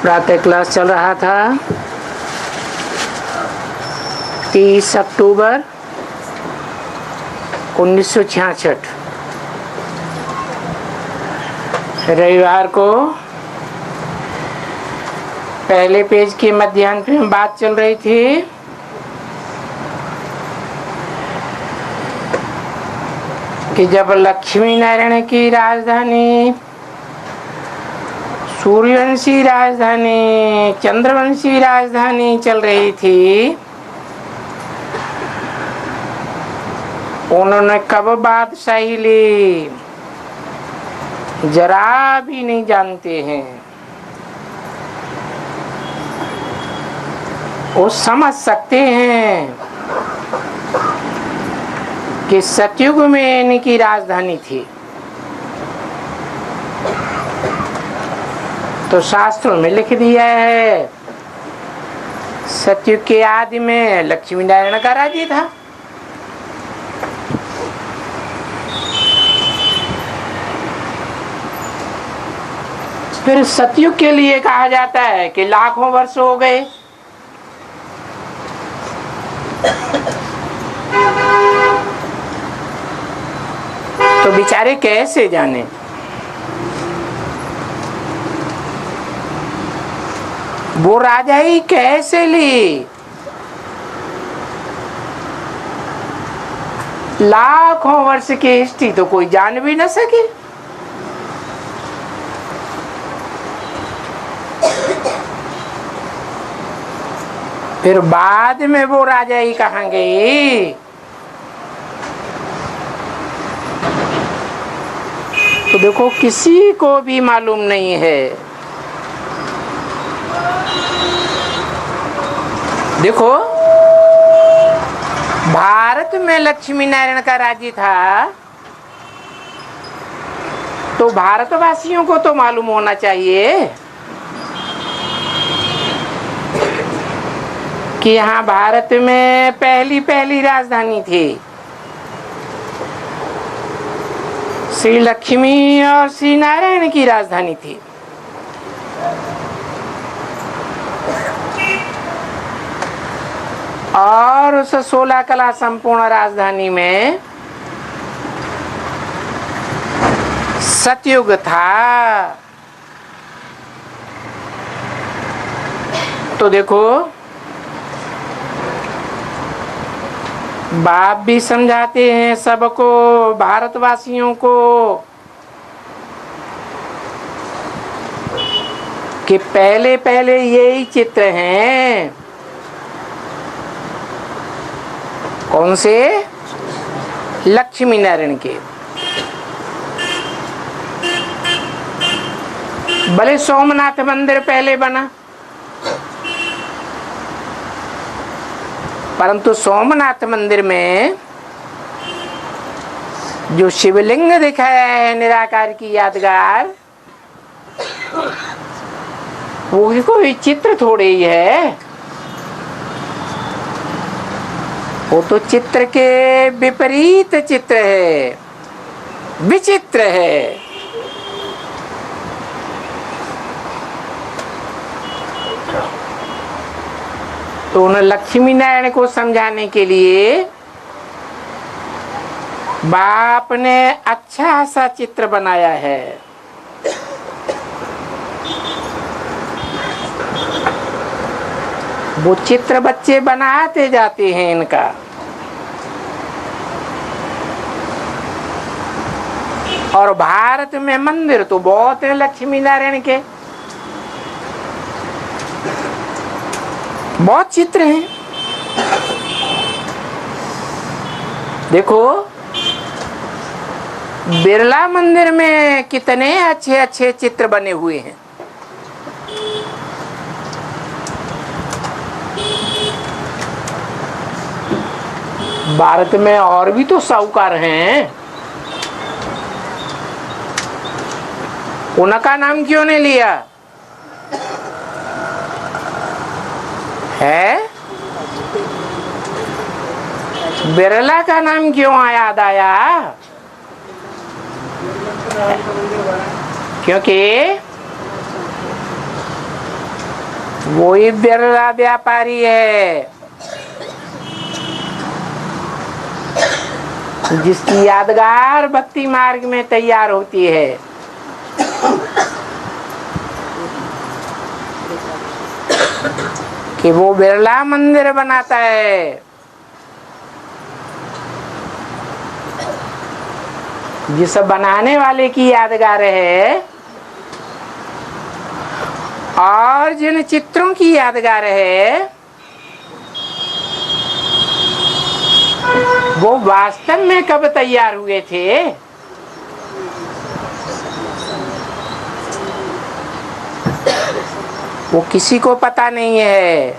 प्रातः क्लास चल रहा था 30 अक्टूबर 1966 रविवार को पहले पेज के मध्याह्न में बात चल रही थी कि जब लक्ष्मी नारायण की राजधानी, सूर्यवंशी राजधानी, चंद्रवंशी राजधानी चल रही थी, उन्होंने कब बादशाही ली जरा भी नहीं जानते हैं। वो समझ सकते हैं कि सतयुग में इनकी राजधानी थी। तो शास्त्रों में लिख दिया है सतयुग के आदि में लक्ष्मी नारायण का राज्य था। फिर सतयुग के लिए कहा जाता है कि लाखों वर्ष हो गए। तो बेचारे कैसे जाने? वो राजा ही कैसे ली? लाखों वर्ष की हिस्ट्री तो कोई जान भी न सके। फिर बाद में वो राजा ही कहाँ गई? तो देखो किसी को भी मालूम नहीं है। देखो भारत में लक्ष्मी नारायण का राज्य था तो भारतवासियों को तो मालूम होना चाहिए कि यहाँ भारत में पहली राजधानी थी। श्री लक्ष्मी और श्री नारायण की राजधानी थी। और उस 16 कला संपूर्ण राजधानी में सतयुग था। तो देखो बाप भी समझाते हैं सबको, भारतवासियों को, कि पहले यही चित्र हैं। कौन से? लक्ष्मी नारायण के। भले सोमनाथ मंदिर पहले बना, परंतु सोमनाथ मंदिर में जो शिवलिंग दिखाया है निराकार की यादगार, वो कोई चित्र थोड़े ही है। वो तो चित्र के विपरीत चित्र है, विचित्र है। तो उन्हें लक्ष्मी नारायण को समझाने के लिए बाप ने अच्छा सा चित्र बनाया है। वो चित्र बच्चे बनाते जाते हैं इनका। और भारत में मंदिर तो बहुत है लक्ष्मी नारायण के, बहुत चित्र हैं। देखो बिरला मंदिर में कितने अच्छे अच्छे चित्र बने हुए हैं। भारत में और भी तो साहूकार हैं, उनका नाम क्यों नहीं लिया है? बिरला का नाम क्यों याद आया? क्योंकि वही बिरला व्यापारी है जिसकी यादगार भक्ति मार्ग में तैयार होती है। कि वो बिरला मंदिर बनाता है जिस बनाने वाले की यादगार है और जिन चित्रों की यादगार है वो वास्तव में कब तैयार हुए थे। वो किसी को पता नहीं है।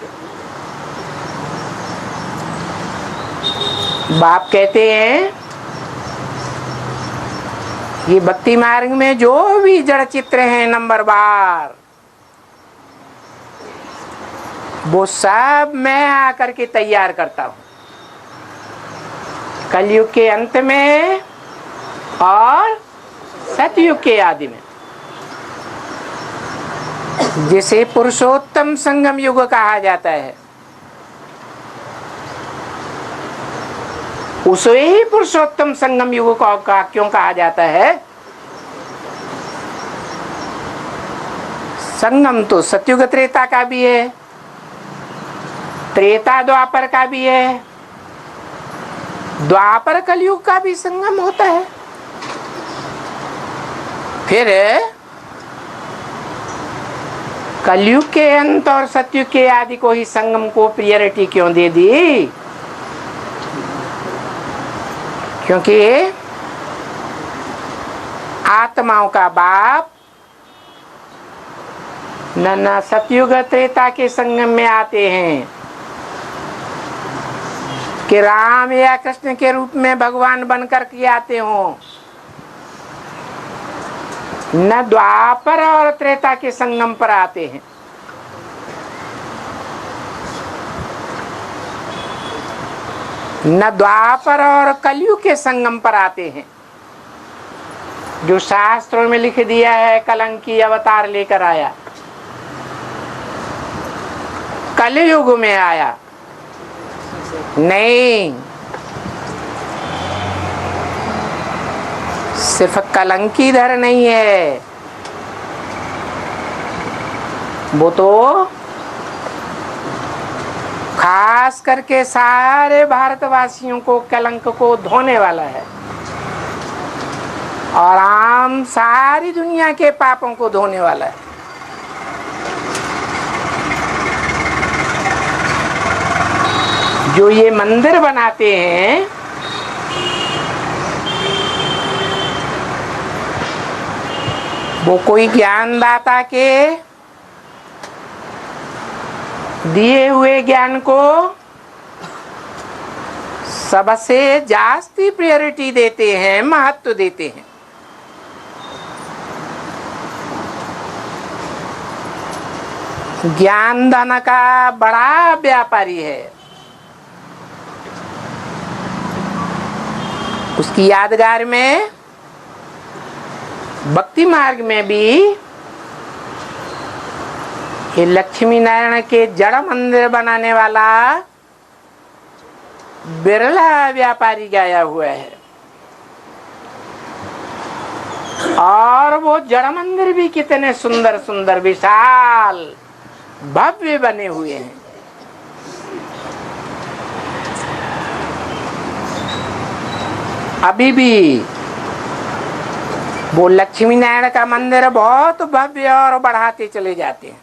बाप कहते हैं ये भक्ति मार्ग में जो भी जड़ चित्र हैं नंबर बार वो सब मैं आकर के तैयार करता हूं कलयुग के अंत में और सतयुग के आदि में, जिसे पुरुषोत्तम संगम युग कहा जाता है। उसे ही पुरुषोत्तम संगम युग का क्यों कहा जाता है। संगम तो सतयुग त्रेता का भी है, त्रेता द्वापर का भी है, द्वापर कलयुग का भी संगम होता है। फिर कलयुग के अंत और सतयुग के आदि को ही संगम को प्रियोरिटी क्यों दे दी। क्योंकि आत्माओं का बाप न सतयुग त्रेता के संगम में आते हैं कि राम या कृष्ण के रूप में भगवान बनकर के आते हों, न द्वापर और त्रेता के संगम पर आते हैं। न द्वापर और कलयुग के संगम पर आते हैं। जो शास्त्रों में लिख दिया है कलंकी अवतार लेकर आया, कलयुग में आया नहीं। सिर्फ कलंकीधर नहीं है, वो तो खास करके सारे भारतवासियों को कलंक को धोने वाला है और आम सारी दुनिया के पापों को धोने वाला है। जो ये मंदिर बनाते हैं वो कोई ज्ञानदाता के दिए हुए ज्ञान को सबसे जास्ती प्रायोरिटी देते हैं, महत्व देते हैं। ज्ञान दान का बड़ा व्यापारी है। उसकी यादगार में भक्ति मार्ग में भी ये लक्ष्मी नारायण के जड़ मंदिर बनाने वाला बिरला व्यापारी गाया हुआ है और वो जड़ मंदिर भी कितने सुंदर सुंदर विशाल भव्य बने हुए हैं। अभी भी वो लक्ष्मी नारायण का मंदिर बहुत भव्य और बढ़ाते चले जाते हैं।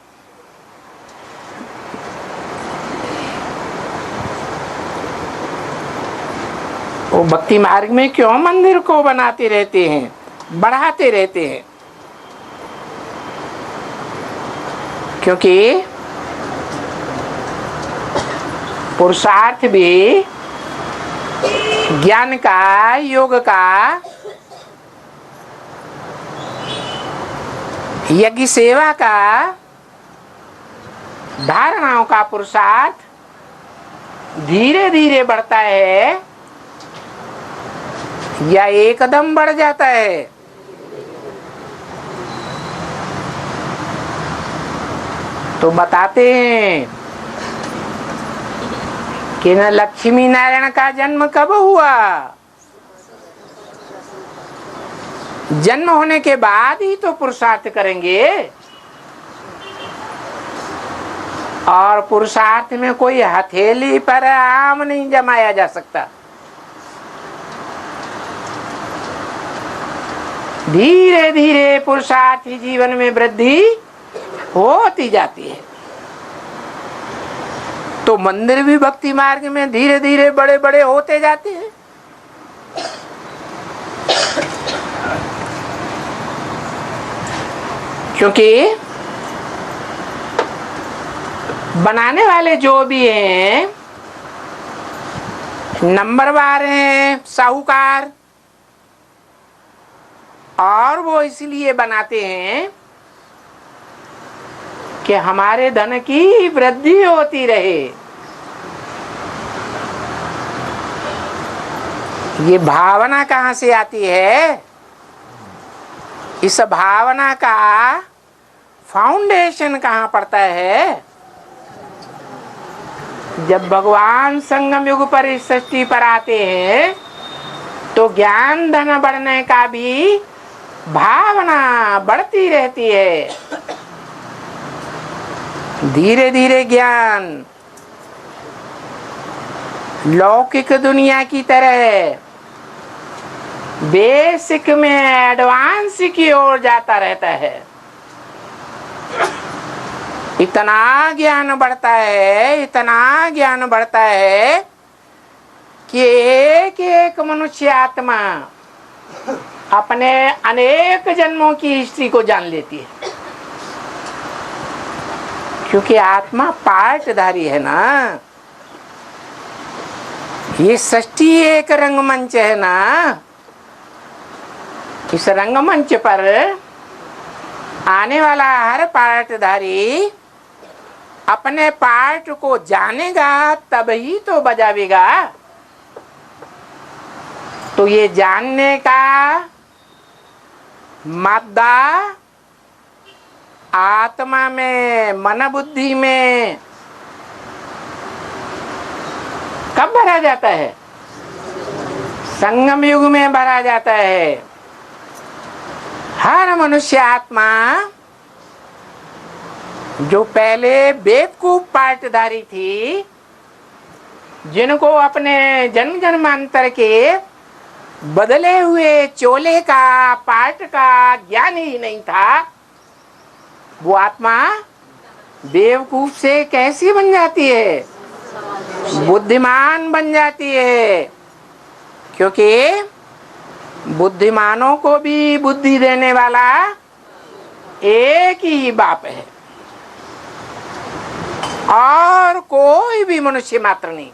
वो भक्ति मार्ग में क्यों मंदिर को बनाते रहते हैं, बढ़ाते रहते हैं? क्योंकि पुरुषार्थ भी ज्ञान का, योग का, यज्ञ सेवा का, धारणाओं का पुरुषार्थ धीरे धीरे बढ़ता है या एकदम बढ़ जाता है। तो बताते हैं कि न लक्ष्मी नारायण का जन्म कब हुआ? जन्म होने के बाद ही तो पुरुषार्थ करेंगे, और पुरुषार्थ में कोई हथेली पर आम नहीं जमाया जा सकता। धीरे धीरे पुरुषार्थी जीवन में वृद्धि होती जाती है। तो मंदिर भी भक्ति मार्ग में धीरे धीरे बड़े बड़े होते जाते हैं। क्योंकि बनाने वाले जो भी हैं नंबरवार हैं, साहूकार, और वो इसलिए बनाते हैं कि हमारे धन की वृद्धि होती रहे। ये भावना कहाँ से आती है? इस भावना का फाउंडेशन कहाँ पड़ता है? जब भगवान संगम युग पर इस सृष्टि पर आते हैं तो ज्ञान धन बढ़ने का भी भावना बढ़ती रहती है। धीरे धीरे ज्ञान लौकिक दुनिया की तरह बेसिक में एडवांस की ओर जाता रहता है। इतना ज्ञान बढ़ता है, इतना ज्ञान बढ़ता है कि एक एक मनुष्य आत्मा अपने अनेक जन्मों की हिस्ट्री को जान लेती है। क्योंकि आत्मा पार्टधारी है ना। ये सृष्टि एक रंगमंच है ना। इस रंगमंच पर आने वाला हर पार्टधारी अपने पार्ट को जानेगा तभी तो बजावेगा। तो ये जानने का मादा आत्मा में, मन बुद्धि में कब भरा जाता है? संगम युग में भरा जाता है। हर मनुष्य आत्मा जो पहले बेवकूफ पार्टधारी थी, जिनको अपने जन्म जन्मांतर के बदले हुए चोले का पार्ट का ज्ञान ही नहीं था, वो आत्मा बेवकूफ से कैसी बन जाती है? बुद्धिमान बन जाती है। क्योंकि बुद्धिमानों को भी बुद्धि देने वाला एक ही बाप है, और कोई भी मनुष्य मात्र नहीं।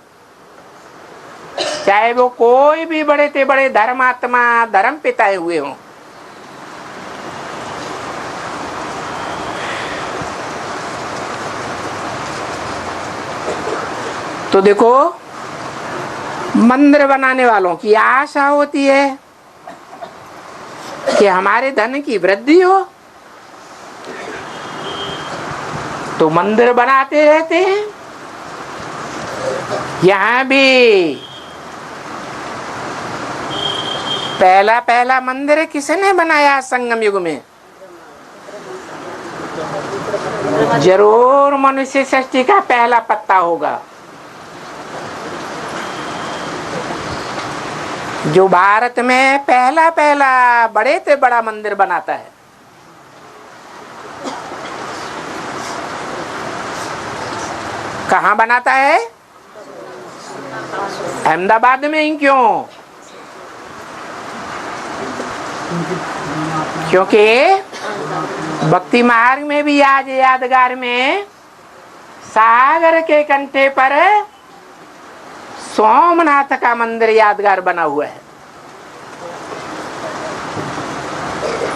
चाहे वो कोई भी बड़े से बड़े धर्मात्मा, धर्म पिता हुए हों। तो देखो, मंदिर बनाने वालों की आशा होती है कि हमारे धन की वृद्धि हो, तो मंदिर बनाते रहते हैं। यहाँ भी पहला मंदिर किसने बनाया? संगम युग में जरूर मनुष्य सृष्टि का पहला पत्ता होगा। जो भारत में पहला बड़े से बड़ा मंदिर बनाता है। कहाँ बनाता है? अहमदाबाद में ही। क्यों? क्योंकि भक्ति मार्ग में भी आज यादगार में सागर के कंठे पर सोमनाथ का मंदिर यादगार बना हुआ है।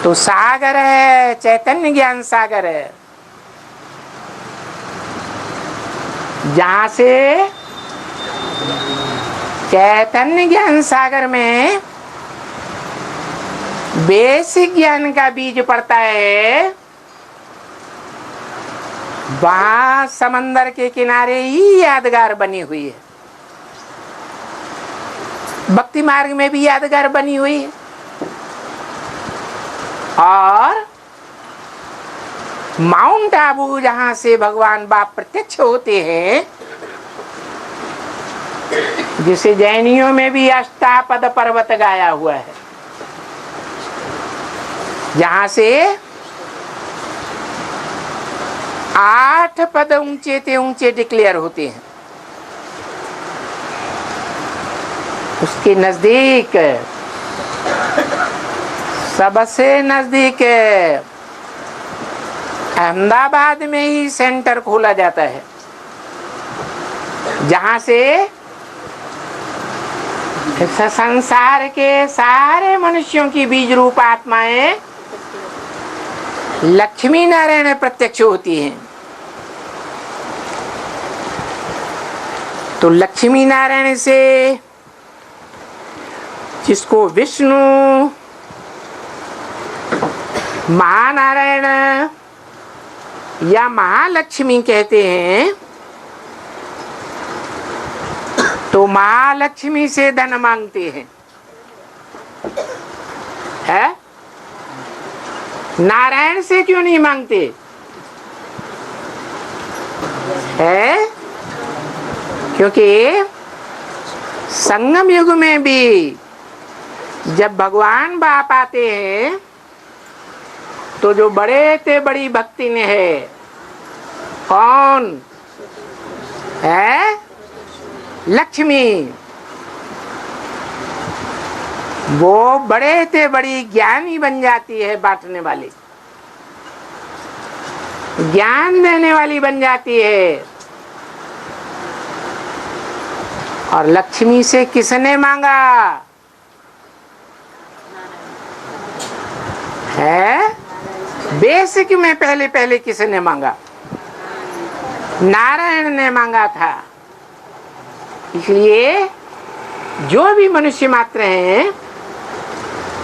तो सागर है, चैतन्य ज्ञान सागर है, जहां से चैतन्य ज्ञान सागर में बेसिक ज्ञान का बीज पड़ता है, वहां समंदर के किनारे ही यादगार बनी हुई है। भक्ति मार्ग में भी यादगार बनी हुई है। और माउंट आबू जहां से भगवान बाप प्रत्यक्ष होते हैं, जिसे जैनियों में भी अष्टापद पर्वत गाया हुआ है, जहां से 8 पद ऊंचे से ऊंचे डिक्लेयर होते हैं, उसके नजदीक, सबसे नजदीक अहमदाबाद में ही सेंटर खोला जाता है, जहां से संसार के सारे मनुष्यों की बीज रूप आत्माएं लक्ष्मी नारायण प्रत्यक्ष होती हैं। तो लक्ष्मी नारायण से, जिसको विष्णु, महानारायण या महालक्ष्मी कहते हैं, तो महालक्ष्मी से धन मांगते हैं, है? नारायण से क्यों नहीं मांगते है? क्योंकि संगम युग में भी जब भगवान बाप आते हैं, तो जो बड़े से बड़ी भक्ति ने है, कौन है? लक्ष्मी। वो बड़े से बड़ी ज्ञानी बन जाती है, बांटने वाली, ज्ञान देने वाली बन जाती है। और लक्ष्मी से किसने मांगा है? बेसिक में पहले किसने मांगा? नारायण ने मांगा था। इसलिए जो भी मनुष्य मात्र हैं,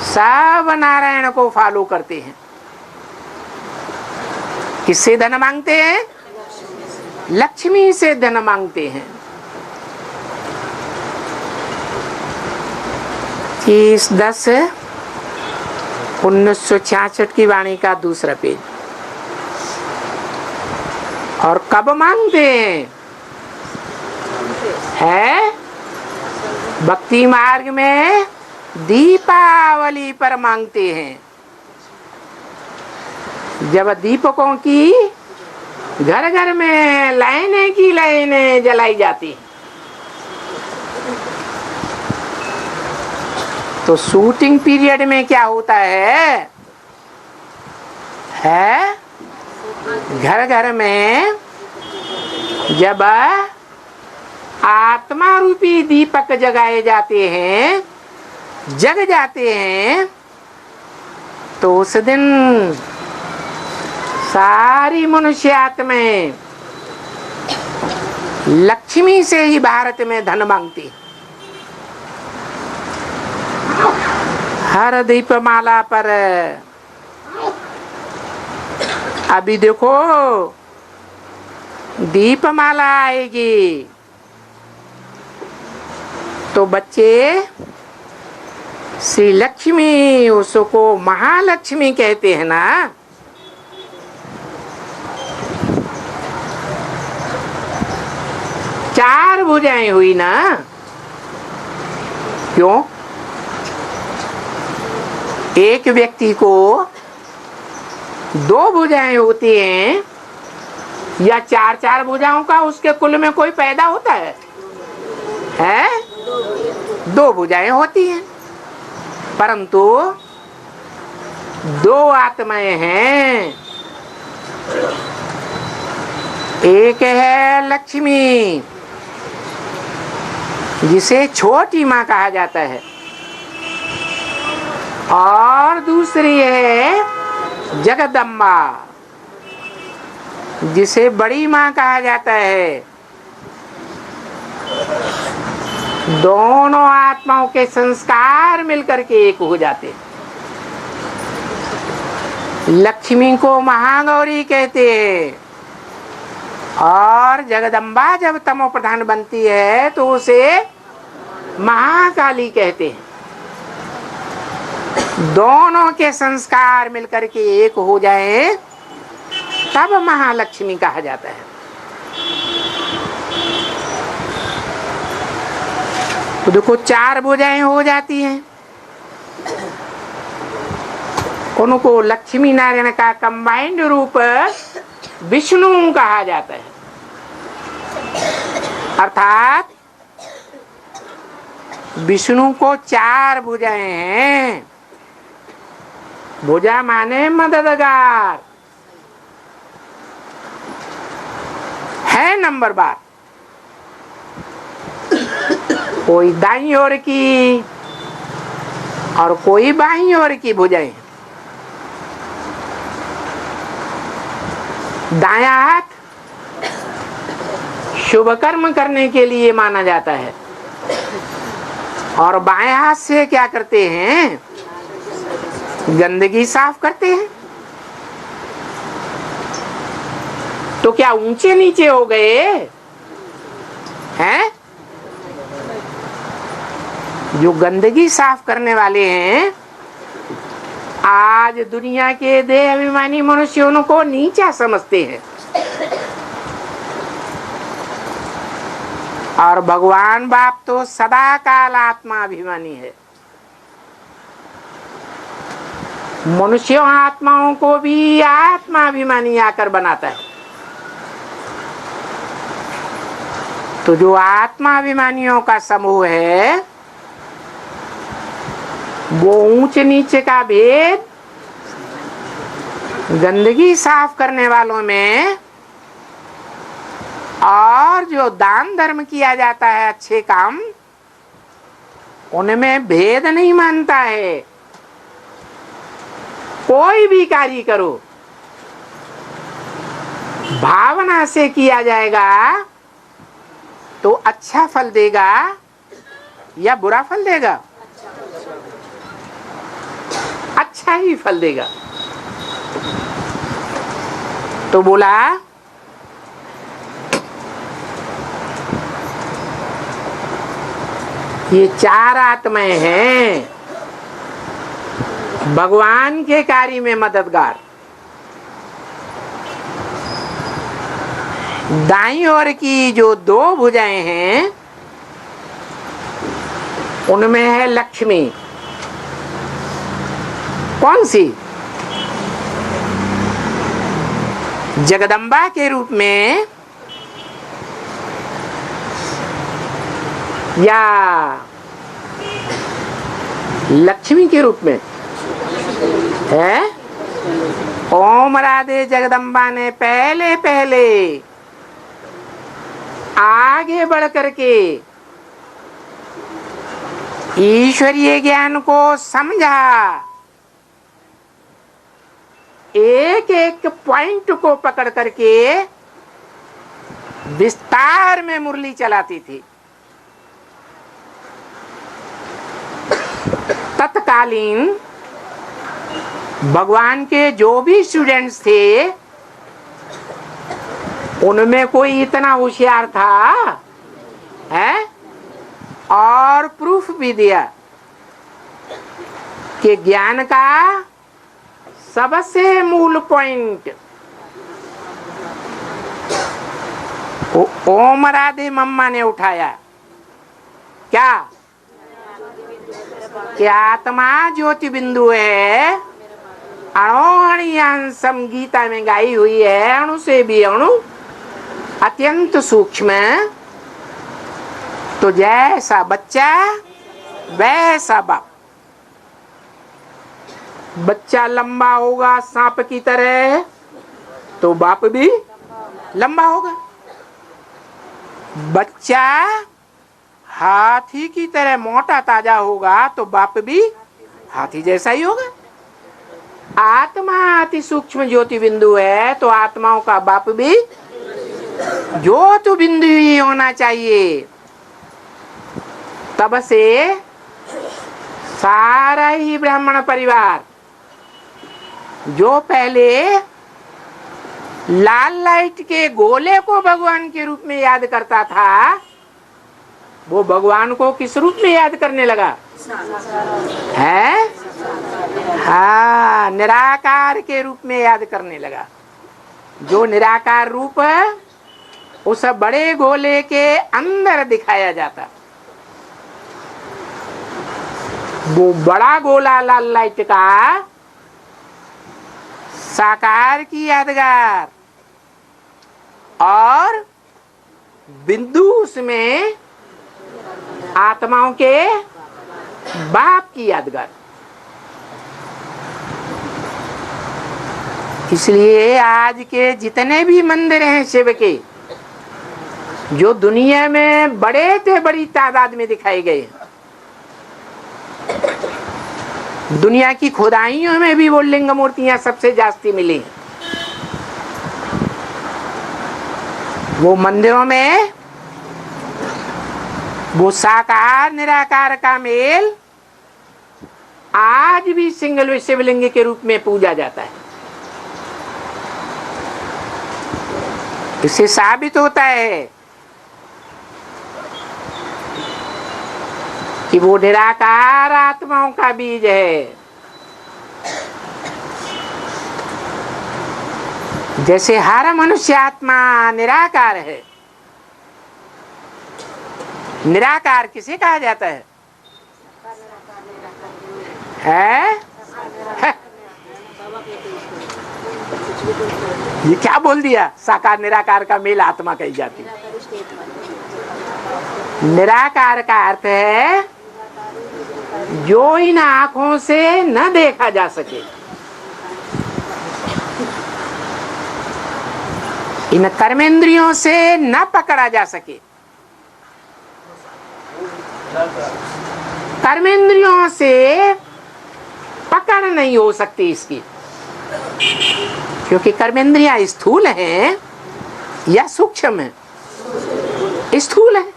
सब नारायण को फॉलो करते हैं। किससे धन मांगते हैं? लक्ष्मी से धन मांगते हैं। 30/10/1966 की वाणी का दूसरा पेज। और कब मांगते हैं? है भक्ति मार्ग में दीपावली पर मांगते हैं, जब दीपकों की घर घर में लाइनें की लाइनें जलाई जाती हैं। तो शूटिंग पीरियड में क्या होता है? घर घर में जब आत्मा रूपी दीपक जगाए जाते हैं, जग जाते हैं, तो उस दिन सारी मनुष्य आत्माएं लक्ष्मी से ही भारत में धन मांगती। हर दीपमाला पर अभी देखो दीपमाला आएगी तो बच्चे श्री लक्ष्मी, उसको महालक्ष्मी कहते हैं ना। चार भुजाएं हुई ना, क्यों? एक व्यक्ति को 2 भुजाएं होती हैं या 4 भुजाओं का उसके कुल में कोई पैदा होता है? 2 भुजाएं होती हैं, परंतु 2 आत्माएं हैं। एक है लक्ष्मी, जिसे छोटी माँ कहा जाता है, और दूसरी है जगदम्बा, जिसे बड़ी माँ कहा जाता है। दोनों आत्माओं के संस्कार मिलकर के एक हो जाते। लक्ष्मी को महागौरी कहते हैं और जगदम्बा जब तमो प्रधान बनती है तो उसे महाकाली कहते हैं। दोनों के संस्कार मिलकर के एक हो जाए तब महालक्ष्मी कहा जाता है। तो देखो 4 भुजाएं हो जाती हैं। उनको लक्ष्मी नारायण का कंबाइंड रूप विष्णु कहा जाता है। अर्थात विष्णु को 4 भुजाएं हैं। भुजा माने मददगार है। नंबर बार कोई दाईं ओर की और कोई बाईं ओर की भुजाएं। दायां हाथ शुभ कर्म करने के लिए माना जाता है और बाएं हाथ से क्या करते हैं? गंदगी साफ करते हैं। तो क्या ऊंचे नीचे हो गए हैं? जो गंदगी साफ करने वाले हैं आज दुनिया के देह अभिमानी मनुष्यों को नीचा समझते हैं और भगवान बाप तो सदा काल आत्मा अभिमानी है। मनुष्यों आत्माओं को भी आत्मा अभिमानी आकर बनाता है। तो जो आत्मा अभिमानियों का समूह है वो ऊंच नीचे का भेद गंदगी साफ करने वालों में और जो दान धर्म किया जाता है अच्छे काम उनमें भेद नहीं मानता है। कोई भी कार्य करो भावना से किया जाएगा तो अच्छा फल देगा या बुरा फल देगा? अच्छा ही फल देगा। तो बोला ये 4 आत्माएं हैं भगवान के कार्य में मददगार। दाईं ओर की जो 2 भुजाएं हैं उनमें है लक्ष्मी। कौन सी? जगदम्बा के रूप में या लक्ष्मी के रूप में है? ओम राधे जगदम्बा ने पहले पहले आगे बढ़ करके ईश्वरीय ज्ञान को समझा। एक एक पॉइंट को पकड़ करके विस्तार में मुरली चलाती थी। तत्कालीन भगवान के जो भी स्टूडेंट्स थे उनमें कोई इतना होशियार था है और प्रूफ भी दिया कि ज्ञान का सबसे मूल पॉइंट ओम राधे मम्मा ने उठाया। क्या? कि आत्मा ज्योति बिंदु है। अणोहणियांसम गीता में गाई हुई है। अणु से भी अणु अत्यंत सूक्ष्म। तो जैसा बच्चा वैसा बाप। बच्चा लंबा होगा सांप की तरह तो बाप भी लंबा होगा। बच्चा हाथी की तरह मोटा ताजा होगा तो बाप भी हाथी जैसा ही होगा। आत्मा अति सूक्ष्म ज्योति बिंदु है तो आत्माओं का बाप भी ज्योति बिंदु ही होना चाहिए। तब से सारा ही ब्राह्मण परिवार जो पहले लाल लाइट के गोले को भगवान के रूप में याद करता था, वो भगवान को किस रूप में याद करने लगा है? हाँ, निराकार के रूप में याद करने लगा। जो निराकार रूप उस बड़े गोले के अंदर दिखाया जाता। वो बड़ा गोला लाल लाइट का साकार की यादगार और बिंदु उसमें आत्माओं के बाप की यादगार। इसलिए आज के जितने भी मंदिर हैं शिव के, जो दुनिया में बड़े से बड़ी तादाद में दिखाए गए, दुनिया की खुदाइयों में भी वो लिंग मूर्तियां सबसे जास्ती मिली। वो मंदिरों में वो साकार निराकार का मेल आज भी सिंगल शिवलिंग के रूप में पूजा जाता है। इससे साबित होता है कि वो निराकार आत्माओं का बीज है। जैसे हर मनुष्य आत्मा निराकार है। निराकार किसे कहा जाता है? ये क्या बोल दिया? साकार निराकार का मेल आत्मा कही जाती है। निराकार का अर्थ है जो इन आंखों से न देखा जा सके, इन कर्मेंद्रियों से न पकड़ा जा सके। कर्मेंद्रियों से पकड़ नहीं हो सकती इसकी, क्योंकि कर्मेंद्रियां स्थूल हैं या सूक्ष्म है? स्थूल है।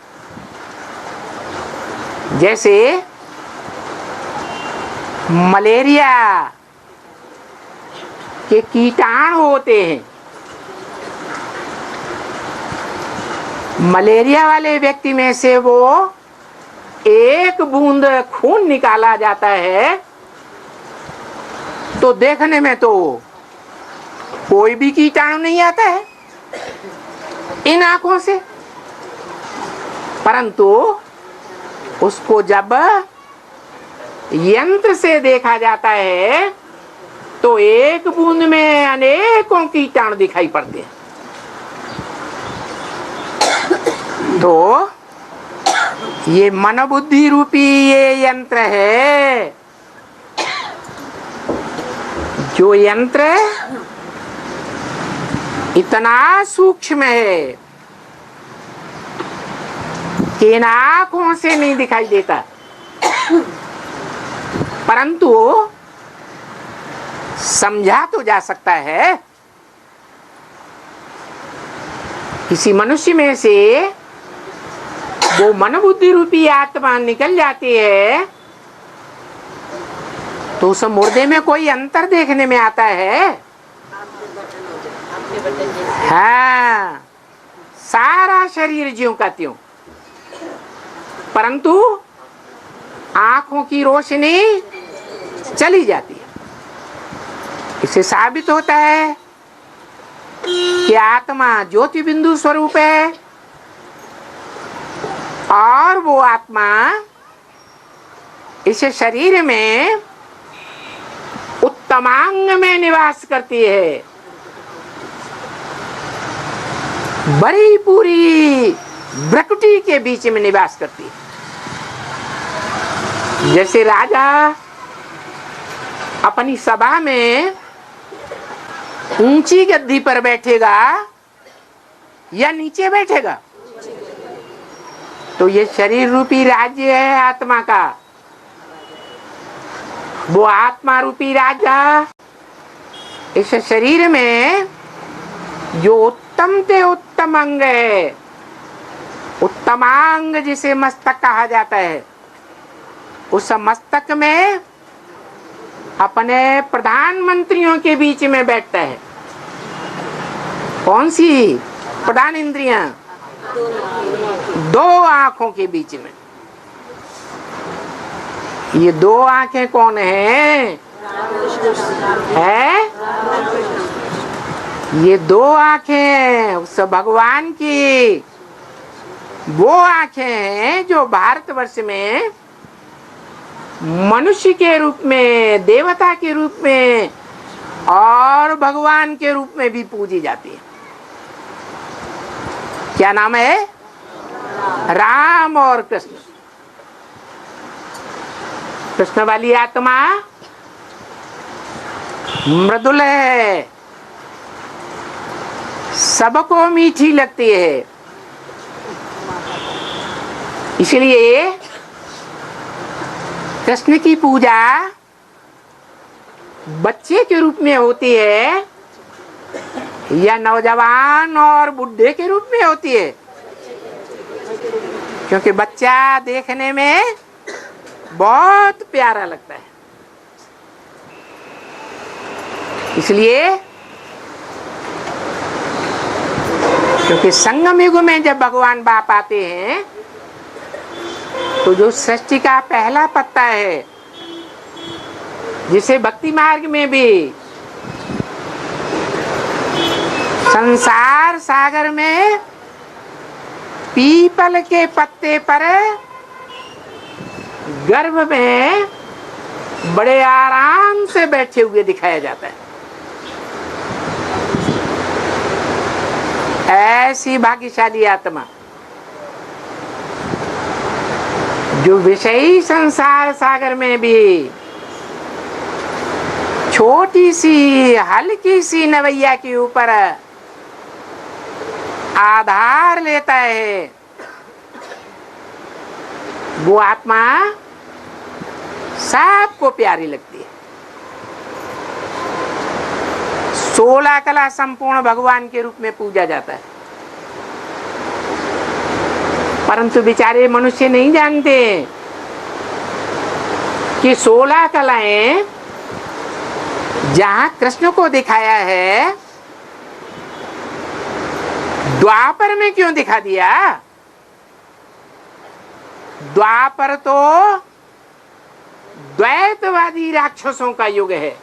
जैसे मलेरिया के कीटाणु होते हैं, मलेरिया वाले व्यक्ति में से वो एक बूंद खून निकाला जाता है तो देखने में तो कोई भी कीटाणु नहीं आता है इन आंखों से, परंतु उसको जब यंत्र से देखा जाता है तो एक बूंद में अनेकों कीटाणु दिखाई पड़ते हैं। तो ये मनोबुद्धि रूपी ये यंत्र है, जो यंत्र इतना सूक्ष्म है कि इन आंखों से नहीं दिखाई देता, परंतु समझा तो जा सकता है। किसी मनुष्य में से वो मनोबुद्धि रूपी आत्मा निकल जाती है तो उस मुर्दे में कोई अंतर देखने में आता है? हाँ, सारा शरीर ज्यों का त्यों, परंतु आंखों की रोशनी चली जाती है। इससे साबित होता है कि आत्मा ज्योति बिंदु स्वरूप है और वो आत्मा इस शरीर में उत्तमांग में निवास करती है। बड़ी पूरी प्रकृति के बीच में निवास करती है। जैसे राजा अपनी सभा में ऊंची गद्दी पर बैठेगा या नीचे बैठेगा, तो ये शरीर रूपी राज्य है आत्मा का। वो आत्मा रूपी राजा इस शरीर में जो उत्तम से उत्तम अंग है, उत्तमांग जिसे मस्तक कहा जाता है, उस मस्तक में अपने प्रधानमंत्रियों के बीच में बैठता है। कौन सी प्रधान इंद्रियां? दो आंखों के बीच में। ये दो आंखें कौन है? ये दो आंखें उस भगवान की वो आंखें हैं जो भारतवर्ष में मनुष्य के रूप में, देवता के रूप में और भगवान के रूप में भी पूजी जाती है। क्या नाम है? राम और कृष्ण। कृष्ण वाली आत्मा मृदुल है, सबको मीठी लगती है। इसलिए कृष्ण की पूजा बच्चे के रूप में होती है या नौजवान और बुढ़े के रूप में होती है? क्योंकि बच्चा देखने में बहुत प्यारा लगता है। इसलिए क्योंकि संगम युग में जब भगवान बाप आते हैं तो जो सृष्टि का पहला पत्ता है, जिसे भक्ति मार्ग में भी संसार सागर में पीपल के पत्ते पर गर्भ में बड़े आराम से बैठे हुए दिखाया जाता है। ऐसी भाग्यशाली आत्मा जो विषयी संसार सागर में भी छोटी सी हल्की सी नवैया के ऊपर आधार लेता है, वो आत्मा सबको प्यारी लगती है। 16 कला संपूर्ण भगवान के रूप में पूजा जाता है, परंतु बेचारे मनुष्य नहीं जानते कि 16 कलाएं जहां कृष्ण को दिखाया है, द्वापर में क्यों दिखा दिया? द्वापर तो द्वैतवादी राक्षसों का युग है।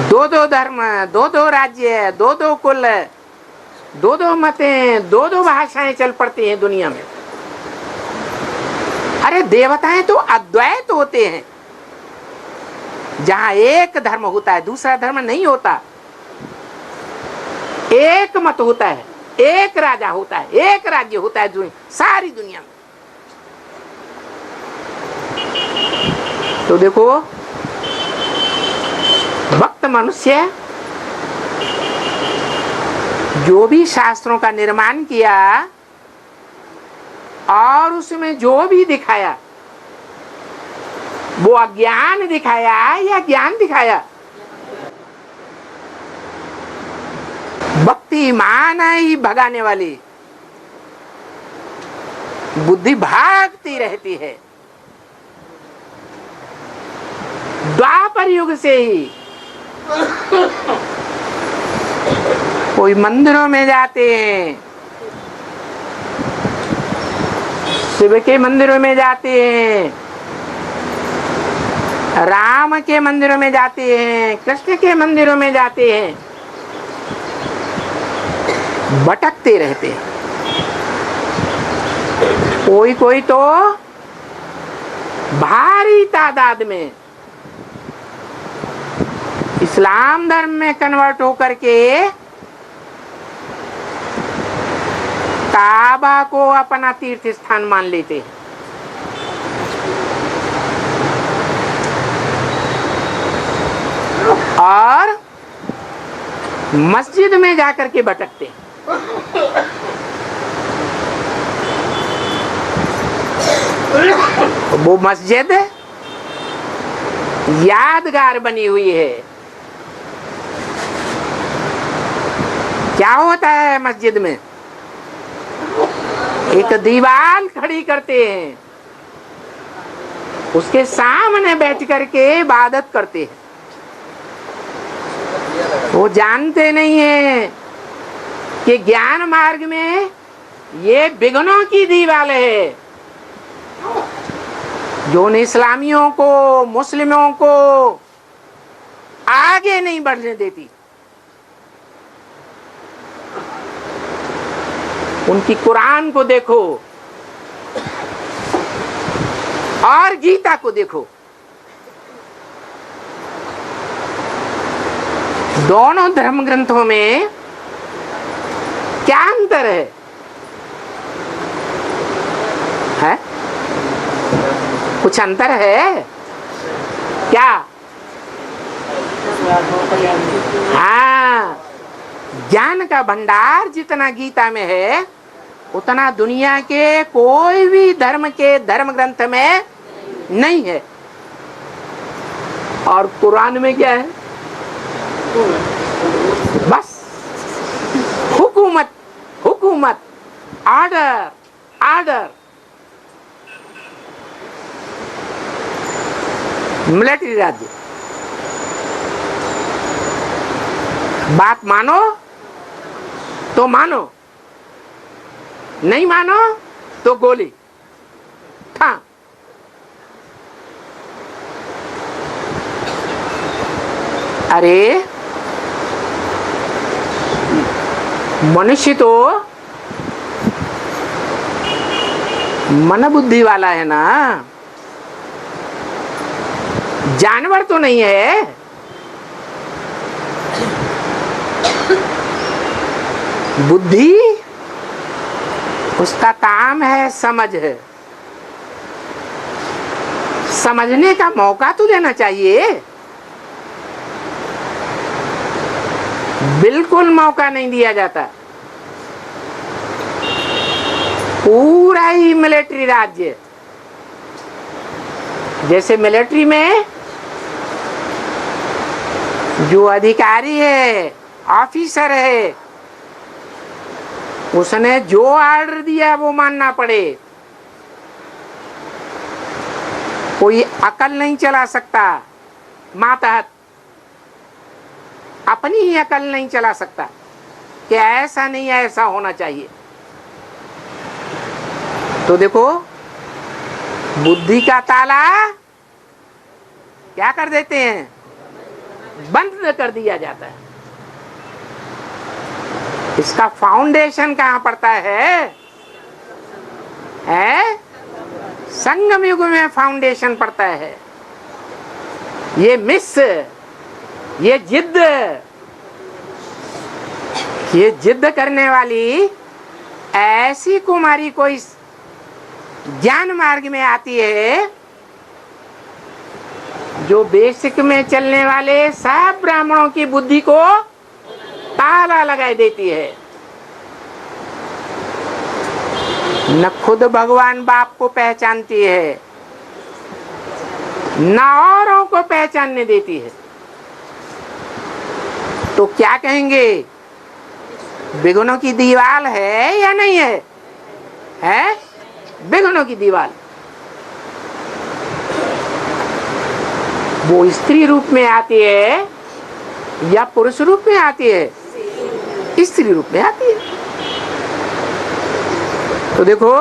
दो दो धर्म, दो दो राज्य, दो दो कुल, दो दो मतें, दो दो भाषाएं चल पड़ती हैं दुनिया में। अरे देवताएं तो अद्वैत होते हैं, जहां एक धर्म होता है, दूसरा धर्म नहीं होता। एक मत होता है, एक राजा होता है, एक राज्य होता है सारी दुनिया में। तो देखो, भक्त मनुष्य जो भी शास्त्रों का निर्माण किया और उसमें जो भी दिखाया, वो अज्ञान दिखाया या ज्ञान दिखाया? भक्ति मान ही भगाने वाली बुद्धि भागती रहती है। द्वापर युग से ही कोई मंदिरों में जाते हैं, शिव के मंदिरों में जाते हैं, राम के मंदिरों में जाते हैं, कृष्ण के मंदिरों में जाते हैं, भटकते रहते हैं। कोई कोई तो भारी तादाद में इस्लाम धर्म में कन्वर्ट होकर के काबा को अपना तीर्थ स्थान मान लेते हैं। और मस्जिद में जाकर के भटकते हैं। वो मस्जिद यादगार बनी हुई है। क्या होता है मस्जिद में? एक दीवार खड़ी करते हैं, उसके सामने बैठ करके इबादत करते हैं। वो जानते नहीं है कि ज्ञान मार्ग में ये विघ्नों की दीवार है जो उन इस्लामियों को, मुस्लिमों को आगे नहीं बढ़ने देती। उनकी कुरान को देखो और गीता को देखो, दोनों धर्म ग्रंथों में क्या अंतर है? कुछ अंतर है क्या? हाँ, ज्ञान का भंडार जितना गीता में है उतना दुनिया के कोई भी धर्म के धर्म ग्रंथ में नहीं है। और कुरान में क्या है? बस हुकूमत, हुकूमत, आर्डर, आर्डर, मिलिट्री राज्य। बात मानो तो मानो, नहीं मानो तो गोली। हाँ, अरे मनुष्य तो मन बुद्धि वाला है ना, जानवर तो नहीं है। बुद्धि उसका काम है, समझ है। समझने का मौका तो देना चाहिए। बिल्कुल मौका नहीं दिया जाता। पूरा ही मिलिट्री राज्य, जैसे मिलिट्री में जो अधिकारी है, ऑफिसर है, उसने जो ऑर्डर दिया वो मानना पड़े। कोई अकल नहीं चला सकता, मातहत अपनी ही अकल नहीं चला सकता कि ऐसा नहीं, ऐसा होना चाहिए। तो देखो, बुद्धि का ताला क्या कर देते हैं? बंद कर दिया जाता है। इसका फाउंडेशन कहाँ पड़ता है? संगम युग में फाउंडेशन पड़ता है। ये मिस, ये जिद करने वाली ऐसी कुमारी कोई ज्ञान मार्ग में आती है जो बेसिक में चलने वाले सब ब्राह्मणों की बुद्धि को ताला लगा देती है। न खुद भगवान बाप को पहचानती है, न औरों को पहचानने देती है। तो क्या कहेंगे? विघ्नों की दीवार है या नहीं है? है विघ्नों की दीवार। वो स्त्री रूप में आती है या पुरुष रूप में आती है? स्त्री रूप में आती है। तो देखो,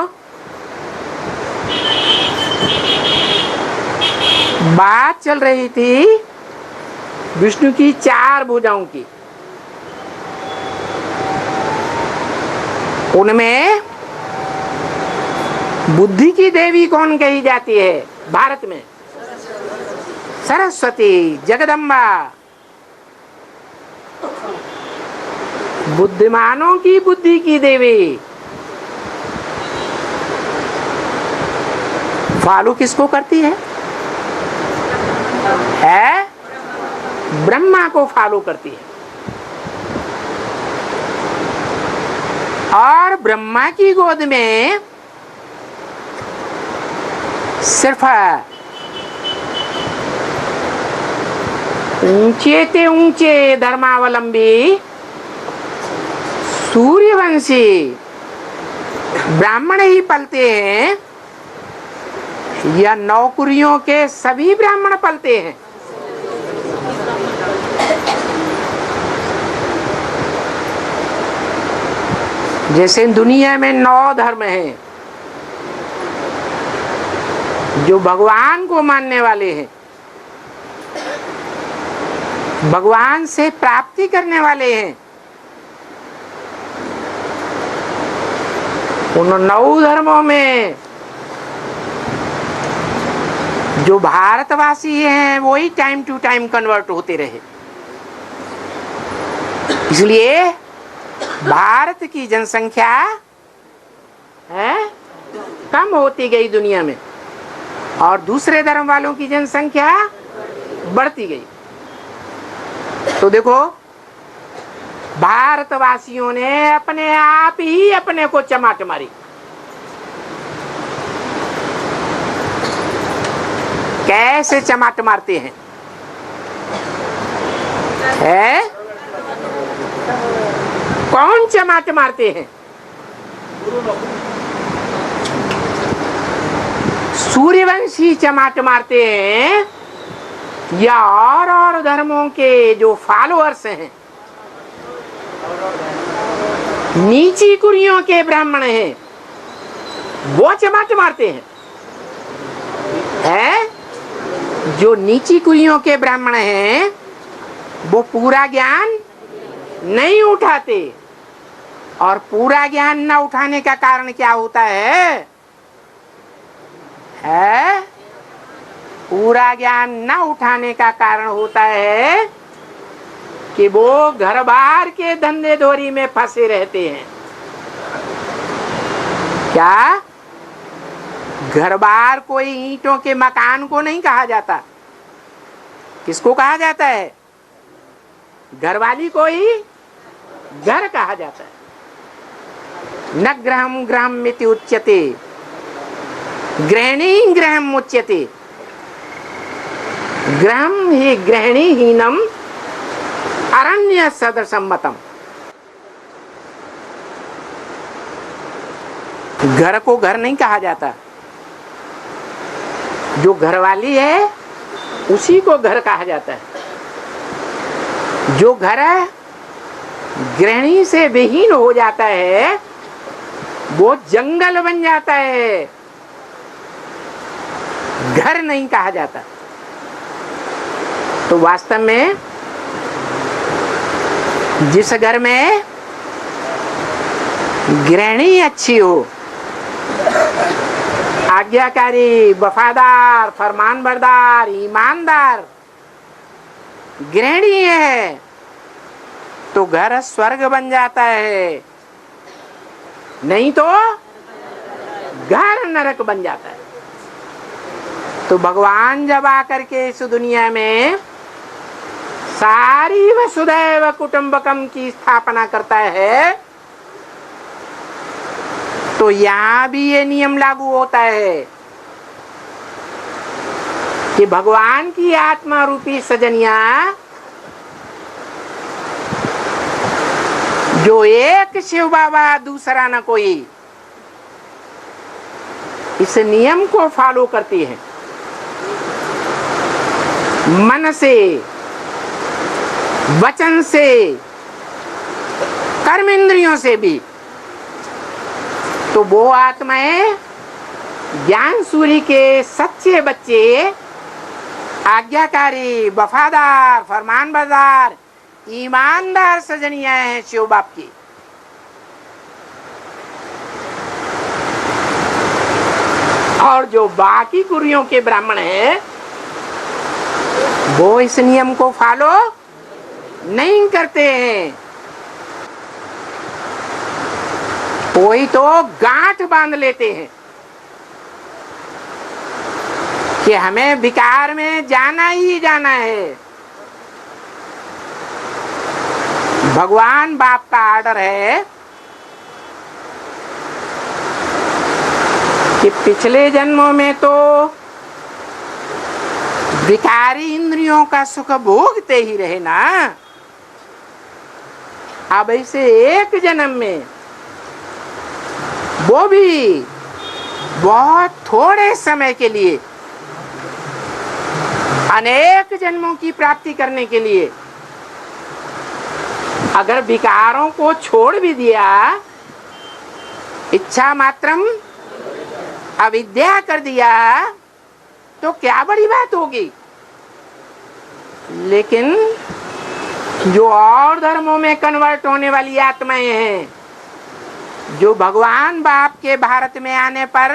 बात चल रही थी विष्णु की 4 भुजाओं की। उनमें बुद्धि की देवी कौन कही जाती है भारत में? सरस्वती, जगदम्बा। बुद्धिमानों की बुद्धि की देवी। फॉलो किसको करती है? ब्रह्मा को फॉलो करती है। और ब्रह्मा की गोद में सिर्फ ऊंचे ते ऊंचे धर्मावलंबी सूर्यवंशी ब्राह्मण ही पलते हैं या नौकरियों के सभी ब्राह्मण पलते हैं? जैसे दुनिया में 9 धर्म हैं जो भगवान को मानने वाले हैं, भगवान से प्राप्ति करने वाले हैं। उन 9 धर्मों में जो भारतवासी हैं वही टाइम टू टाइम कन्वर्ट होते रहे। इसलिए भारत की जनसंख्या है कम होती गई दुनिया में, और दूसरे धर्म वालों की जनसंख्या बढ़ती गई। तो देखो, भारतवासियों ने अपने आप ही अपने को चमाट मारी। कैसे चमाट मारते हैं? है? कौन चमाट मारते हैं? सूर्यवंशी चमाट मारते हैं, या और धर्मों के जो फॉलोअर्स हैं, नीची कुरियों के ब्राह्मण हैं, वो चमाट मारते हैं? है? जो नीची कुरियों के ब्राह्मण हैं वो पूरा ज्ञान नहीं उठाते, और पूरा ज्ञान न उठाने का कारण क्या होता है? पूरा ज्ञान न उठाने का कारण होता है कि वो घर बार के धंधे धोरी में फंसे रहते हैं। क्या? घर बार कोई ईंटों के मकान को नहीं कहा जाता। किसको कहा जाता है? घरवाली को ही घर कहा जाता है। न गृहम गृहमिति उच्यते, गृहिणी गृहम उच्यते। गृहम ही गृहिणी हीनम अरण्य सदृशम्मतम। घर को घर नहीं कहा जाता। जो घरवाली है उसी को घर कहा जाता है। जो घर गृहिणी से विहीन हो जाता है वो जंगल बन जाता है, घर नहीं कहा जाता। तो वास्तव में जिस घर में गृहिणी अच्छी हो, आज्ञाकारी, वफादार, फरमानबरदार, ईमानदार गृहिणी है, तो घर स्वर्ग बन जाता है, नहीं तो घर नरक बन जाता है। तो भगवान जब आकर के इस दुनिया में सारी वसुधैव कुटुंबकम की स्थापना करता है, तो यहां भी ये नियम लागू होता है कि भगवान की आत्मा रूपी सजनिया जो एक शिव बाबा दूसरा न कोई, इस नियम को फॉलो करती है मन से, वचन से, कर्म इंद्रियों से भी। तो वो आत्माएं ज्ञान सूर्य के सच्चे बच्चे, आज्ञाकारी, वफादार, फरमानबरदार, ईमानदार सजनियां हैं शिव बाप की। और जो बाकी कुरियों के ब्राह्मण हैं वो इस नियम को फॉलो नहीं करते हैं। कोई तो गांठ बांध लेते हैं कि हमें विकार में जाना ही जाना है। भगवान बाप का आर्डर है कि पिछले जन्मों में तो विकारी इंद्रियों का सुख भोगते ही रहे ना, अब ऐसे एक जन्म में, वो भी बहुत थोड़े समय के लिए, अनेक जन्मों की प्राप्ति करने के लिए, अगर विकारों को छोड़ भी दिया इच्छा मात्रम अविद्या कर दिया तो क्या बड़ी बात होगी। लेकिन जो और धर्मों में कन्वर्ट होने वाली आत्माएं हैं, जो भगवान बाप के भारत में आने पर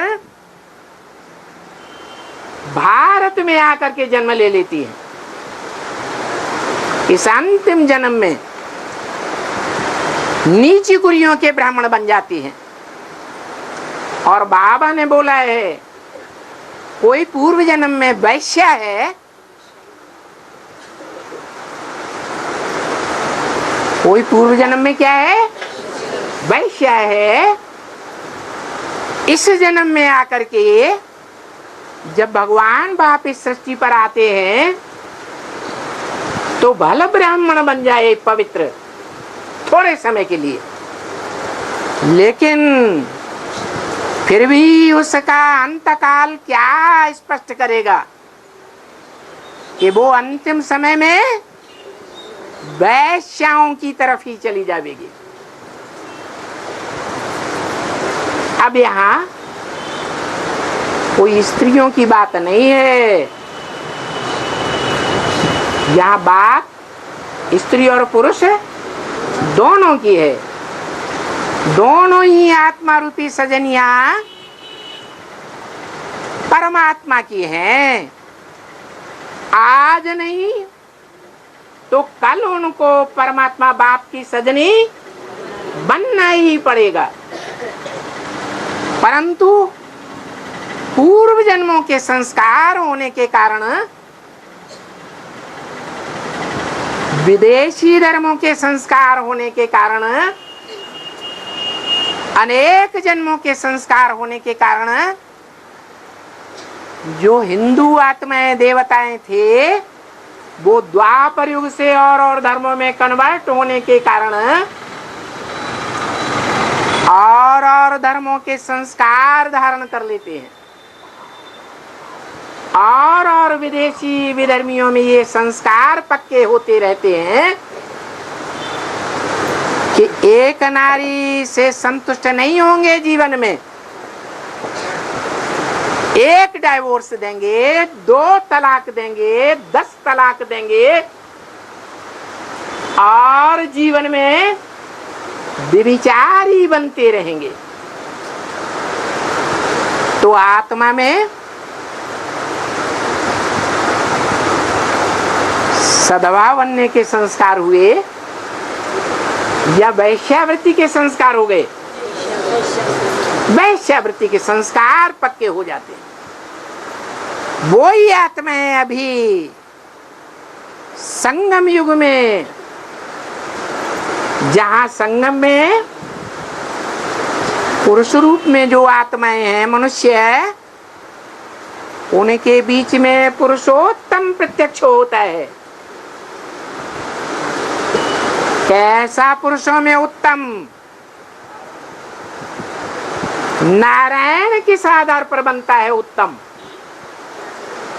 भारत में आकर के जन्म ले लेती है, इस अंतिम जन्म में नीची कुरियों के ब्राह्मण बन जाती हैं। और बाबा ने बोला है, कोई पूर्व जन्म में वैश्य है, कोई पूर्व जन्म में क्या है, वैश्य है। इस जन्म में आकर के जब भगवान बाप इस सृष्टि पर आते हैं तो भला ब्राह्मण बन जाए पवित्र थोड़े समय के लिए, लेकिन फिर भी उसका अंतकाल क्या स्पष्ट करेगा कि वो अंतिम समय में वैश्याओं की तरफ ही चली जाएगी। अब यहाँ कोई स्त्रियों की बात नहीं है, यहाँ बात स्त्री और पुरुष दोनों की है। दोनों ही आत्मा रूपी सजनिया परमात्मा की हैं। आज नहीं तो कल उनको परमात्मा बाप की सजनी बनना ही पड़ेगा। परंतु पूर्व जन्मों के संस्कार होने के कारण, विदेशी धर्मों के संस्कार होने के कारण, अनेक जन्मों के संस्कार होने के कारण जो हिंदू आत्माएं देवताएं थे वो द्वापर युग से और धर्मों में कन्वर्ट होने के कारण और धर्मों के संस्कार धारण कर लेते हैं। और विदेशी विधर्मियों में ये संस्कार पक्के होते रहते हैं कि एक नारी से संतुष्ट नहीं होंगे जीवन में, एक डाइवोर्स देंगे, 2 तलाक देंगे, 10 तलाक देंगे और जीवन में व्यभिचारी बनते रहेंगे। तो आत्मा में सद्भाव बनने के संस्कार हुए या वैश्यावृत्ति के संस्कार हो गए? वैश्यावृत्ति के संस्कार पक्के हो जाते हैं। वो ही आत्माएं अभी संगम युग में, जहां संगम में पुरुष रूप में जो आत्माएं हैं, मनुष्य है, उनके बीच में पुरुषोत्तम प्रत्यक्ष होता है। कैसा पुरुषों में उत्तम? नारायण किस आधार पर बनता है उत्तम?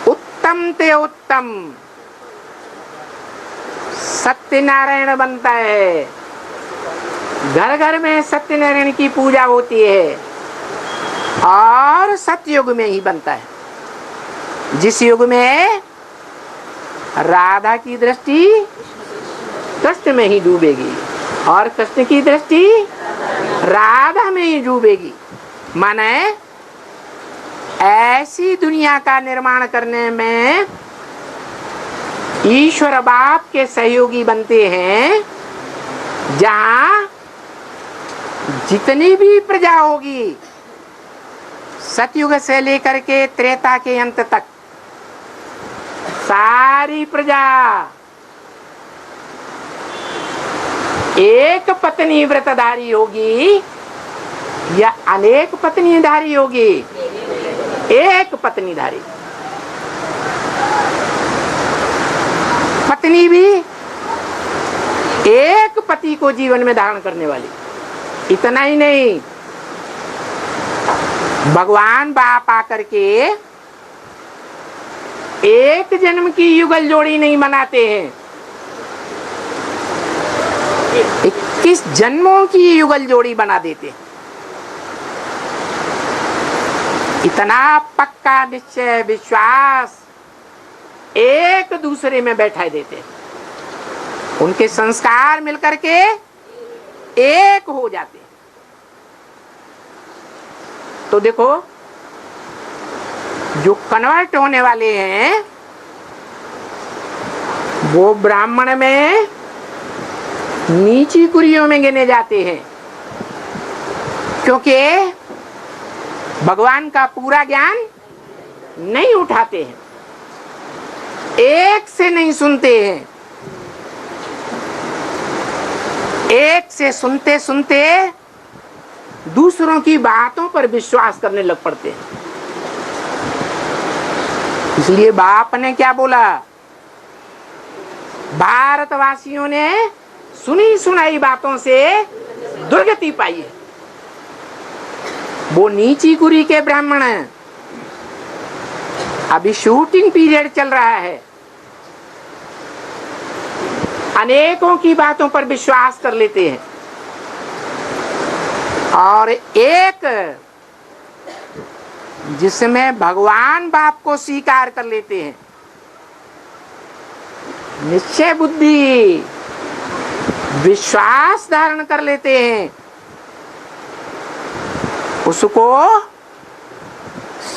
उत्तम ते उत्तम सत्यनारायण बनता है। घर घर में सत्यनारायण की पूजा होती है और सतयुग में ही बनता है, जिस युग में राधा की दृष्टि कृष्ण में ही डूबेगी और कृष्ण की दृष्टि राधा में ही डूबेगी। माने ऐसी दुनिया का निर्माण करने में ईश्वर बाप के सहयोगी बनते हैं, जहां जितनी भी प्रजा होगी सतयुग से लेकर के त्रेता के अंत तक, सारी प्रजा एक पत्नी व्रतधारी होगी या अनेक पत्नीधारी होगी? एक पत्नीधारी। पत्नी भी एक पति को जीवन में धारण करने वाली। इतना ही नहीं, भगवान बाप आकर के एक जन्म की युगल जोड़ी नहीं बनाते हैं, 21 जन्मों की युगल जोड़ी बना देते हैं। इतना पक्का निश्चय विश्वास एक दूसरे में बैठा देते हैं, उनके संस्कार मिलकर के एक हो जाते हैं। तो देखो, जो कन्वर्ट होने वाले हैं वो ब्राह्मण में नीची कुरियों में गिने जाते हैं, क्योंकि भगवान का पूरा ज्ञान नहीं उठाते हैं, एक से नहीं सुनते हैं, एक से सुनते सुनते दूसरों की बातों पर विश्वास करने लग पड़ते हैं। इसलिए बाप ने क्या बोला, भारतवासियों ने सुनी सुनाई बातों से दुर्गति पाई है। वो नीची कुरी के ब्राह्मण हैं, अभी शूटिंग पीरियड चल रहा है, अनेकों की बातों पर विश्वास कर लेते हैं और एक जिसमें भगवान बाप को स्वीकार कर लेते हैं, निश्चय बुद्धि विश्वास धारण कर लेते हैं, उसको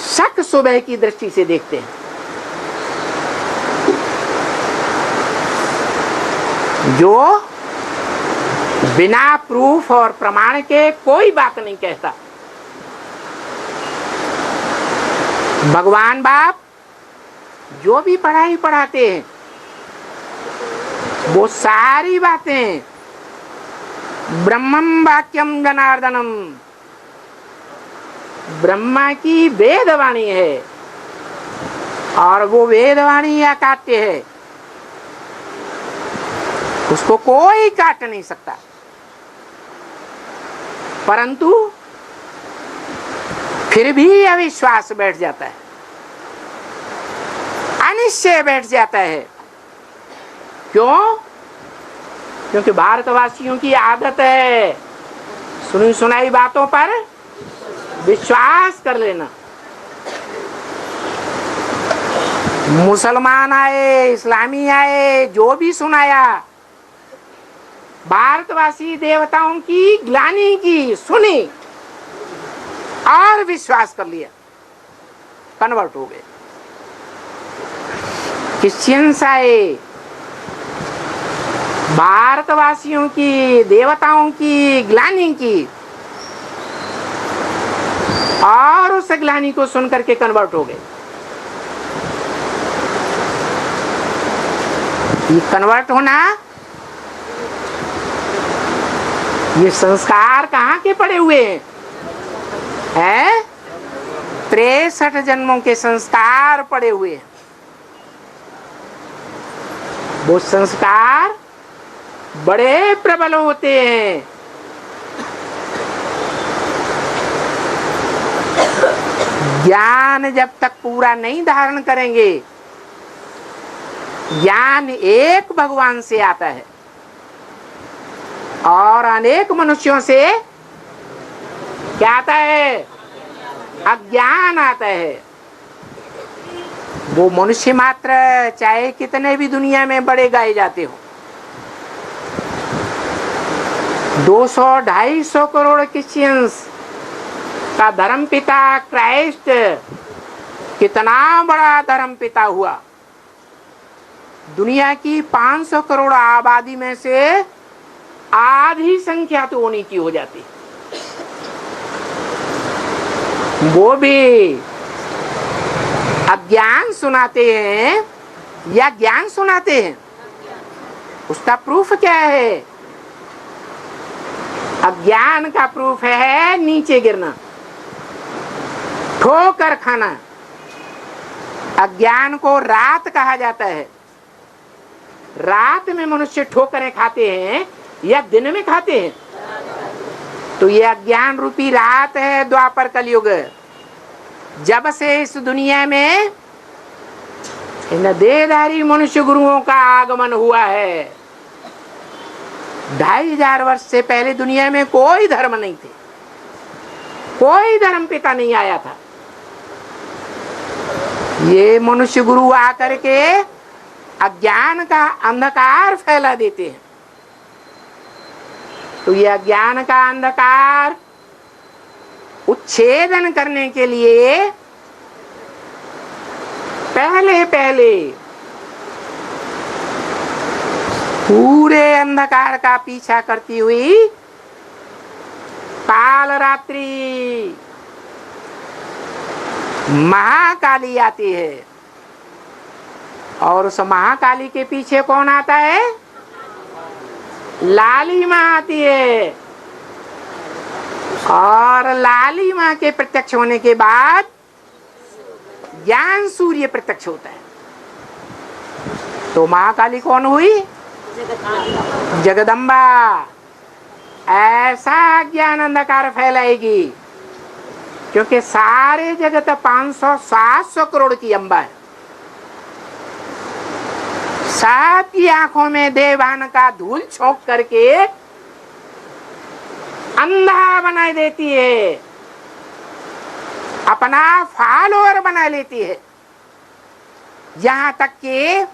शक सुबह की दृष्टि से देखते हैं। जो बिना प्रूफ और प्रमाण के कोई बात नहीं कहता। भगवान बाप जो भी पढ़ाई पढ़ाते हैं वो सारी बातें ब्रह्मम वाक्यम जनार्दनम, ब्रह्मा की वेदवाणी है और वो वेदवाणी अकाट्य है, उसको कोई काट नहीं सकता। परंतु फिर भी अविश्वास बैठ जाता है, अनिश्चय बैठ जाता है। क्यों? क्योंकि भारतवासियों की आदत है सुनी सुनाई बातों पर विश्वास कर लेना। मुसलमान आए, इस्लामी आए, जो भी सुनाया, भारतवासी देवताओं की ग्लानि की, सुनी और विश्वास कर लिया, कन्वर्ट हो गए। क्रिश्चियंस आए, भारतवासियों की देवताओं की ग्लानि की और उस ग्लानि को सुनकर के कन्वर्ट हो गए। ये कन्वर्ट होना, ये संस्कार कहाँ के पड़े हुए हैं? 63 जन्मों के संस्कार पड़े हुए हैं। वो संस्कार बड़े प्रबल होते हैं। ज्ञान जब तक पूरा नहीं धारण करेंगे, ज्ञान एक भगवान से आता है और अनेक मनुष्यों से क्या आता है? अज्ञान आता है। वो मनुष्य मात्र चाहे कितने भी दुनिया में बड़े गाए जाते हो, 200-250 करोड़ क्रिश्चियंस का धर्म पिता क्राइस्ट कितना बड़ा धर्म पिता हुआ। दुनिया की 500 करोड़ आबादी में से आधी संख्या तो उन्हीं की हो जाती। वो भी अज्ञान सुनाते हैं या ज्ञान सुनाते हैं? उसका प्रूफ क्या है? अज्ञान का प्रूफ है नीचे गिरना, ठोकर खाना। अज्ञान को रात कहा जाता है। रात में मनुष्य ठोकरें खाते हैं या दिन में खाते हैं? तो ये अज्ञान रूपी रात है द्वापर कलयुग। जब से इस दुनिया में इन देहधारी मनुष्य गुरुओं का आगमन हुआ है, 2500 वर्ष से पहले दुनिया में कोई धर्म नहीं थे, कोई धर्म पिता नहीं आया था। ये मनुष्य गुरु आकर के अज्ञान का अंधकार फैला देते हैं। तो ये अज्ञान का अंधकार उच्छेदन करने के लिए पहले पहले पूरे अंधकार का पीछा करती हुई काल रात्रि महाकाली आती है। और उस महाकाली के पीछे कौन आता है? लाली माँ आती है। और लाली माँ के प्रत्यक्ष होने के बाद ज्ञान सूर्य प्रत्यक्ष होता है। तो महाकाली कौन हुई? जगदम्बा। ऐसा ज्ञान अंधकार फैलाएगी क्योंकि सारे जगत 500-700 करोड़ की अम्बा है। सबकी आंखों में देवान का धूल छोंक करके अंधा बना देती है, अपना फॉलोअर बना लेती है। यहां तक कि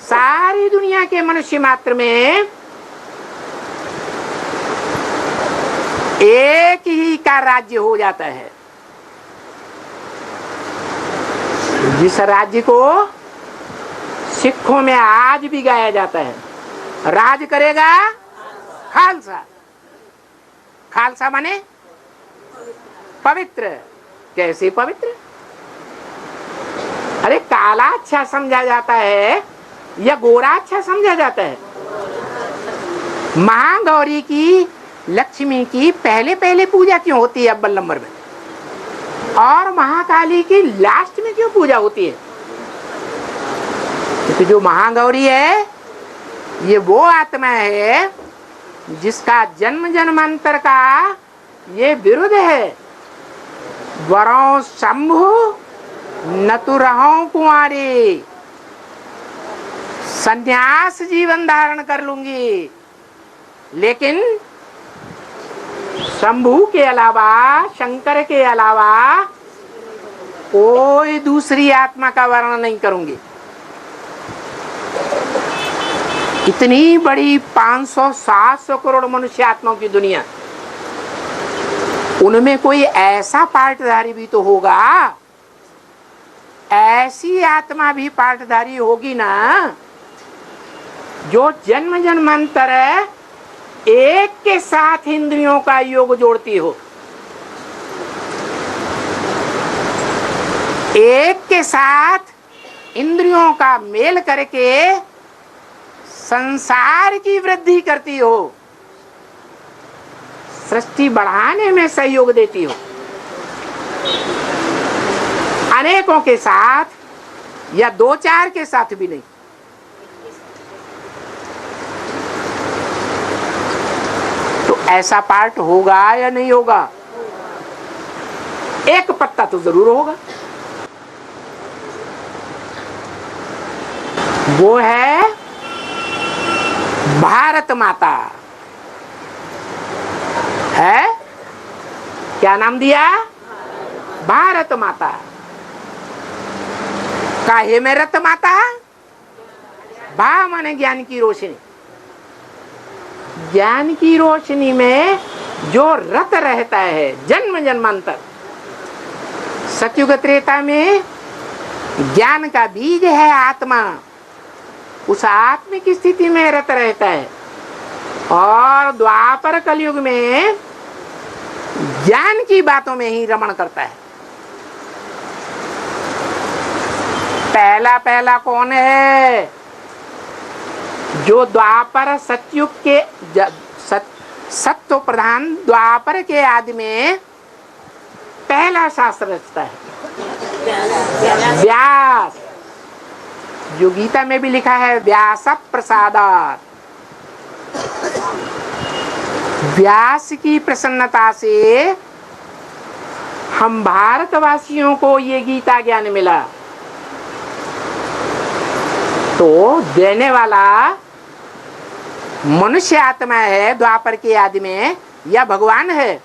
सारी दुनिया के मनुष्य मात्र में एक ही का राज्य हो जाता है, जिस राज्य को सिखों में आज भी गाया जाता है। राज करेगा खालसा। खालसा माने पवित्र। कैसे पवित्र? अरे काला अच्छा समझा जाता है या गोरा अच्छा समझा जाता है? महागौरी की, लक्ष्मी की पहले पहले पूजा क्यों होती है अव्वल नंबर में, और महाकाली की लास्ट में क्यों पूजा होती है? क्योंकि जो महागौरी है ये वो आत्मा है जिसका जन्म जन्मांतर का ये विरुद्ध है। वरों शंभु न तु रहो कुंवारी, संन्यास जीवन धारण कर लूंगी, लेकिन शंभु के अलावा, शंकर के अलावा कोई दूसरी आत्मा का वर्णन नहीं करूंगी। इतनी बड़ी 500-700 करोड़ मनुष्य आत्माओं की दुनिया, उनमें कोई ऐसा पार्टधारी भी तो होगा, ऐसी आत्मा भी पार्टधारी होगी ना जो जन्म जन्मांतर एक के साथ इंद्रियों का योग जोड़ती हो, एक के साथ इंद्रियों का मेल करके संसार की वृद्धि करती हो, सृष्टि बढ़ाने में सहयोग देती हो। अनेकों के साथ या 2-4 के साथ भी नहीं। तो ऐसा पार्ट होगा या नहीं होगा? एक पत्ता तो जरूर होगा। वो है भारत माता। है क्या नाम दिया? भारत माता। काहे में रत माता? भा माने ज्ञान की रोशनी। ज्ञान की रोशनी में जो रत रहता है जन्म जन्मांतर, सतयुग त्रेता में ज्ञान का बीज है आत्मा, उस आत्मिक स्थिति में रत रहता है। और द्वापर कलयुग में ज्ञान की बातों में ही रमण करता है। पहला पहला कौन है? जो द्वापर सतयुग के सत्व प्रधान द्वापर के आदि में पहला शास्त्र रचता है, व्यास। जो गीता में भी लिखा है व्यास प्रसादात्। व्यास की प्रसन्नता से हम भारतवासियों को ये गीता ज्ञान मिला। तो देने वाला मनुष्य आत्मा है द्वापर के आदि में, या भगवान है?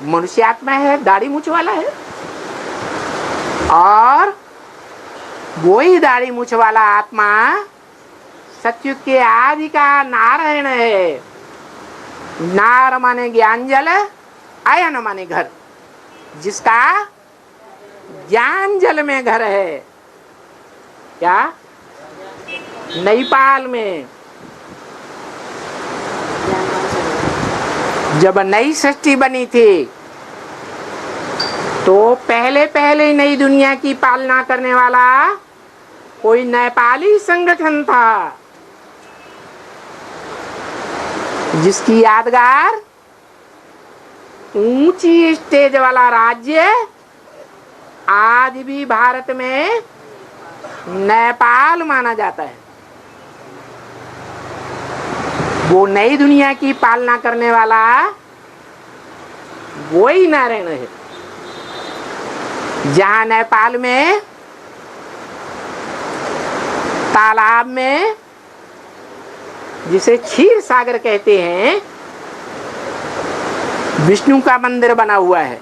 मनुष्य आत्मा है, दाढ़ी मूछ वाला है। और वही दाढ़ी मूछ वाला आत्मा सतयुग के आदि का नारायण है। नार माने ज्ञान जल, आयन माने घर, जिसका ज्ञान जल में घर है। क्या? नेपाल में जब नई सृष्टि बनी थी तो पहले पहले नई दुनिया की पालना करने वाला कोई नेपाली संगठन था, जिसकी यादगार ऊंची स्टेज वाला राज्य आज भी भारत में नेपाल माना जाता है। वो नई दुनिया की पालना करने वाला वही नारायण है। जहां नेपाल में तालाब में, जिसे क्षीर सागर कहते हैं, विष्णु का मंदिर बना हुआ है।